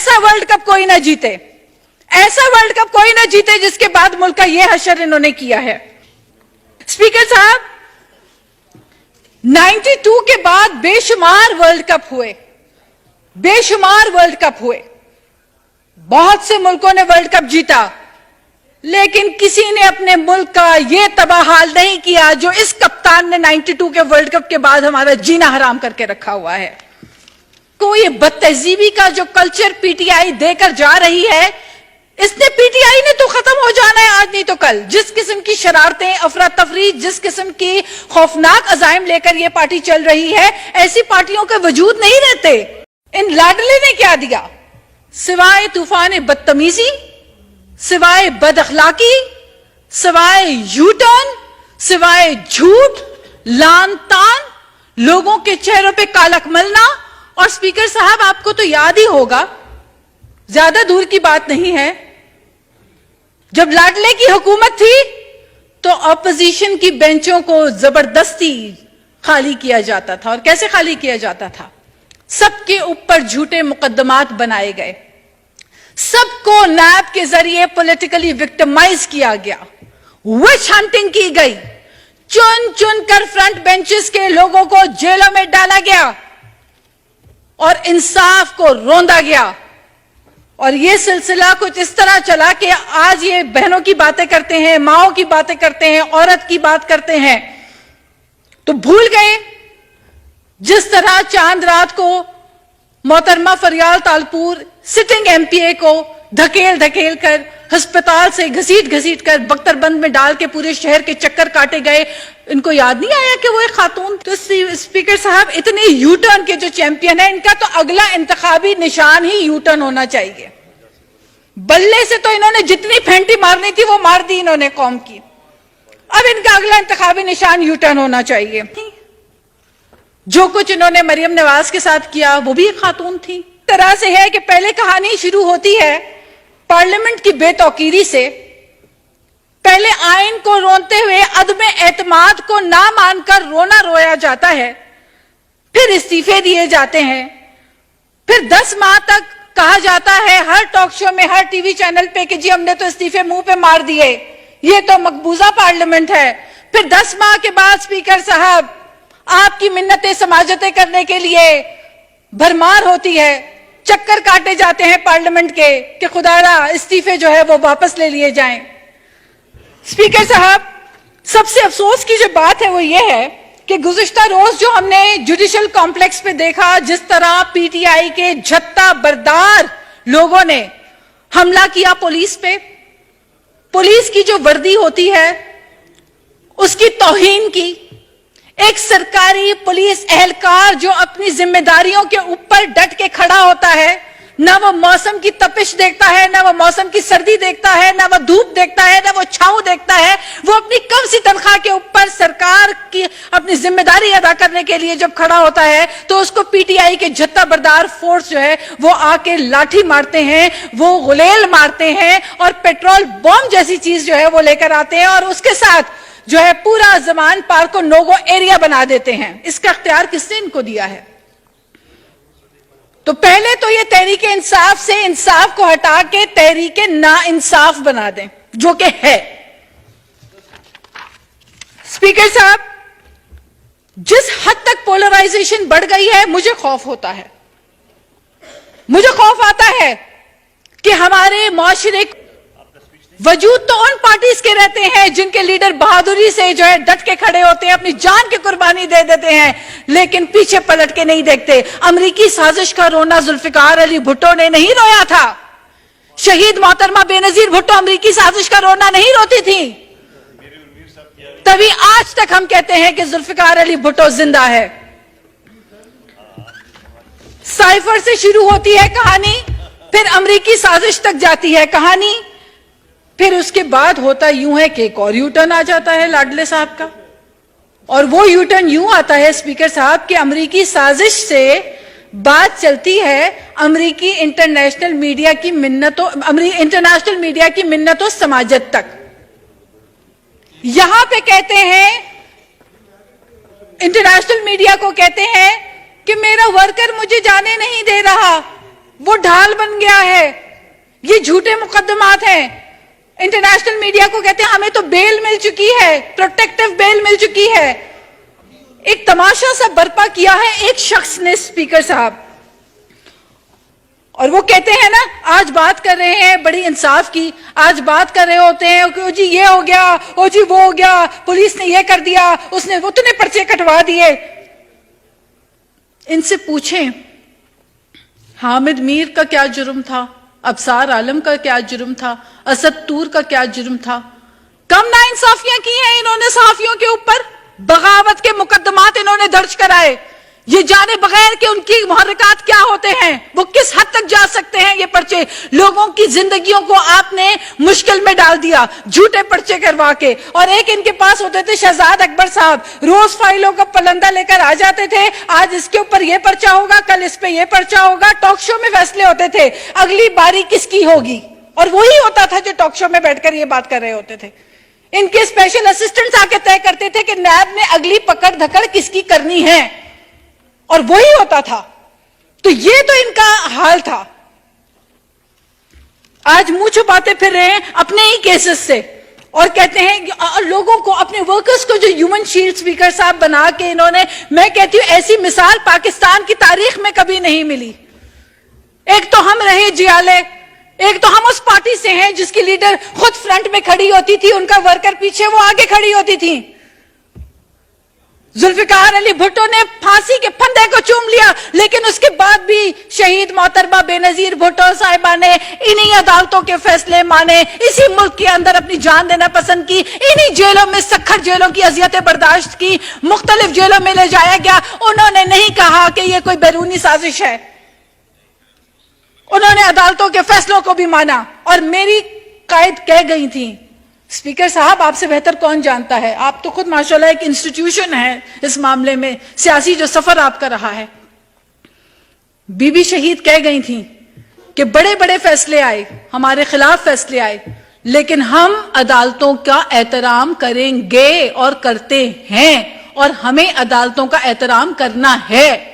ऐसा world cup कोई ना जीते, ऐसा वर्ल्ड कप कोई ना जीते जिसके बाद मुल्क का यह हशर इन्होंने किया है। स्पीकर साहब, 92 के बाद बेशुमार वर्ल्ड कप हुए, बेशुमार वर्ल्ड कप हुए, बहुत से मुल्कों ने वर्ल्ड कप जीता, लेकिन किसी ने अपने मुल्क का यह तबाह हाल नहीं किया जो इस कप्तान ने 92 के वर्ल्ड कप के बाद हमारा जीना हराम करके रखा हुआ है। कोई बदतहजीबी का जो कल्चर पीटीआई देकर जा रही है, इसने पीटीआई ने तो खत्म हो जाना है आज नहीं तो कल। जिस किस्म की शरारतें, अफरा तफरी, जिस किस्म की खौफनाक अजाइम लेकर यह पार्टी चल रही है, ऐसी पार्टियों का वजूद नहीं रहते। इन लाडले ने क्या दिया सिवाय तूफान बदतमीजी, सिवाय बदअखलाकी, सिवाय यू टर्न, सिवाय झूठ, लान तान, लोगों के चेहरों पे कालक मलना। और स्पीकर साहब, आपको तो याद ही होगा, ज्यादा दूर की बात नहीं है, जब लाडले की हुकूमत थी तो अपोजिशन की बेंचों को जबरदस्ती खाली किया जाता था। और कैसे खाली किया जाता था? सबके ऊपर झूठे मुकदमात बनाए गए, सबको नैब के जरिए पॉलिटिकली विक्टिमाइज किया गया, विच हंटिंग की गई, चुन चुन कर फ्रंट बेंचेस के लोगों को जेलों में डाला गया और इंसाफ को रोंदा गया। और यह सिलसिला कुछ इस तरह चला कि आज ये बहनों की बातें करते हैं, माओं की बातें करते हैं, औरत की बात करते हैं, तो भूल गए जिस तरह चांद रात को मोहतरमा फरियाल तालपुर सिटिंग एमपीए को धकेल धकेल कर अस्पताल से घसीट घसीट कर बख्तरबंद में डाल के पूरे शहर के चक्कर काटे गए। इनको याद नहीं आया कि वो एक खातून। तो स्पीकर साहब, इतने यू टर्न के जो चैंपियन है, इनका तो अगला इंतखाबी निशान ही यू टर्न होना चाहिए। बल्ले से तो इन्होंने जितनी फेंटी मारनी थी वो मार दी इन्होंने कौम की, अब इनका अगला इंतखाबी निशान यू टर्न होना चाहिए। जो कुछ इन्होंने मरियम नवाज के साथ किया वो भी एक खातून थी। तरह से है कि पहले कहानी शुरू होती है पार्लियामेंट की बेतौकीरी से, पहले आइन को रोनते हुए अदमे एतमाद को ना मानकर रोना रोया जाता है, फिर इस्तीफे दिए जाते हैं, फिर 10 माह तक कहा जाता है हर टॉक शो में, हर टीवी चैनल पे कि जी हमने तो इस्तीफे मुंह पे मार दिए, ये तो मकबूजा पार्लियामेंट है। फिर 10 माह के बाद स्पीकर साहब आपकी मिन्नतें समाजतें करने के लिए भरमार होती है, चक्कर काटे जाते हैं पार्लियामेंट के कि खुदारा इस्तीफे जो है वो वापस ले लिए जाएं। स्पीकर साहब, सबसे अफसोस की जो बात है वो ये है कि गुज़िश्ता रोज जो हमने जुडिशल कॉम्प्लेक्स पे देखा, जिस तरह पीटीआई के झत्ता बरदार लोगों ने हमला किया पुलिस पे, पुलिस की जो वर्दी होती है उसकी तौहीन की, एक सरकारी पुलिस एहलकार जो अपनी जिम्मेदारियों के ऊपर डट के खड़ा होता है, ना वो मौसम की तपिश देखता है, ना वो मौसम की सर्दी देखता है, ना वो धूप देखता है, ना वो छांव देखता है, वो अपनी कम सी तनख्वाह के ऊपर सरकार की अपनी जिम्मेदारी अदा करने के लिए जब खड़ा होता है तो उसको पीटीआई के जत्ता बरदार फोर्स जो है वो आके लाठी मारते हैं, वो गुलेल मारते हैं और पेट्रोल बॉम्ब जैसी चीज जो है वो लेकर आते हैं और उसके साथ जो है पूरा जमान पार्क को नो-गो एरिया बना देते हैं। इसका इख्तियार किसने इनको दिया है? तो पहले तो ये तहरीके इंसाफ से इंसाफ को हटा के तहरीके ना इंसाफ बना दें, जो कि है। स्पीकर साहब, जिस हद तक पोलराइजेशन बढ़ गई है, मुझे खौफ होता है, मुझे खौफ आता है कि हमारे मुआशरे वजूद तो उन पार्टीज के रहते हैं जिनके लीडर बहादुरी से जो है डट के खड़े होते हैं, अपनी जान की कुर्बानी दे देते हैं, लेकिन पीछे पलट के नहीं देखते। अमरीकी साजिश का रोना जुल्फिकार अली भुट्टो ने नहीं रोया था, शहीद मोहतरमा बेनजीर भुट्टो अमरीकी साजिश का रोना नहीं रोती थी, तभी आज तक हम कहते हैं कि जुल्फिकार अली भुट्टो जिंदा है। साइफर से शुरू होती है कहानी, फिर अमरीकी साजिश तक जाती है कहानी, फिर उसके बाद होता यूं है कि एक और यू टर्न आ जाता है लाडले साहब का। और वो यू टर्न यूं आता है स्पीकर साहब कि अमरीकी साजिश से बात चलती है अमरीकी इंटरनेशनल मीडिया की मिन्नतों समाजत तक। यहां पे कहते हैं, इंटरनेशनल मीडिया को कहते हैं कि मेरा वर्कर मुझे जाने नहीं दे रहा, وہ ڈھال بن گیا ہے. یہ جھوٹے مقدمات ہیں. انٹرنیشنل میڈیا کو کہتے ہیں ہمیں تو بیل مل چکی ہے, پروٹیکٹیو بیل مل چکی ہے. ایک تماشا سا برپا کیا ہے ایک شخص نے, اسپیکر صاحب, اور وہ کہتے ہیں نا آج بات کر رہے ہیں بڑی انصاف کی, آج بات کر رہے ہوتے ہیں کہ جی یہ ہو گیا, او جی وہ ہو گیا, پولیس نے یہ کر دیا, اس نے اتنے پرچے کٹوا دیے. ان سے پوچھیں حامد میر کا کیا جرم تھا, ابصار عالم کا کیا جرم تھا, اسد طور کا کیا جرم تھا. کم ناانصافیاں کی ہیں انہوں نے صحافیوں کے اوپر, بغاوت کے مقدمات انہوں نے درج کرائے. یہ جانے بغیر کہ ان کی محرکات کیا ہوتے ہیں, وہ کس حد تک جا سکتے ہیں یہ پرچے. لوگوں کی زندگیوں کو آپ نے مشکل میں ڈال دیا جھوٹے پرچے کروا کے. اور ایک ان کے پاس ہوتے تھے شہزاد اکبر صاحب, روز فائلوں کا پلندہ لے کر آ جاتے تھے, آج اس کے اوپر یہ پرچہ ہوگا, کل اس پہ یہ پرچہ ہوگا. ٹاک شو میں فیصلے ہوتے تھے اگلی باری کس کی ہوگی, اور وہی ہوتا تھا جو ٹاک شو میں بیٹھ کر یہ بات کر رہے ہوتے تھے. ان کے اسپیشل اسسٹنٹس آ کے طے کرتے تھے کہ نیب نے اگلی پکڑ دھکڑ کس کی کرنی ہے, اور وہی ہوتا تھا. تو یہ تو ان کا حال تھا. آج منہ چھپاتے پھر رہے ہیں اپنے ہی کیسز سے, اور کہتے ہیں لوگوں کو, اپنے ورکرز کو جو ہیومن شیلڈ اسپیکر صاحب بنا کے انہوں نے, میں کہتی ہوں ایسی مثال پاکستان کی تاریخ میں کبھی نہیں ملی. ایک تو ہم رہے جیالے, ایک تو ہم اس پارٹی سے ہیں جس کی لیڈر خود فرنٹ میں کھڑی ہوتی تھی, ان کا ورکر پیچھے, وہ آگے کھڑی ہوتی تھی. ذوالفقار علی بھٹو نے پھانسی کے پھندے کو چوم لیا, لیکن اس کے بعد بھی شہید محترمہ بے نظیر بھٹو صاحبہ نے انہی عدالتوں کے فیصلے مانے, اسی ملک کے اندر اپنی جان دینا پسند کی, انہی جیلوں میں سکھر جیلوں کی اذیتیں برداشت کی, مختلف جیلوں میں لے جایا گیا. انہوں نے نہیں کہا کہ یہ کوئی بیرونی سازش ہے, انہوں نے عدالتوں کے فیصلوں کو بھی مانا. اور میری قائد کہہ گئی تھی, اسپیکر صاحب آپ سے بہتر کون جانتا ہے, آپ تو خود ماشاءاللہ ایک انسٹیٹیوشن ہے اس معاملے میں, سیاسی جو سفر آپ کا رہا ہے. بی بی شہید کہہ گئی تھیں کہ بڑے بڑے فیصلے آئے, ہمارے خلاف فیصلے آئے, لیکن ہم عدالتوں کا احترام کریں گے اور کرتے ہیں, اور ہمیں عدالتوں کا احترام کرنا ہے.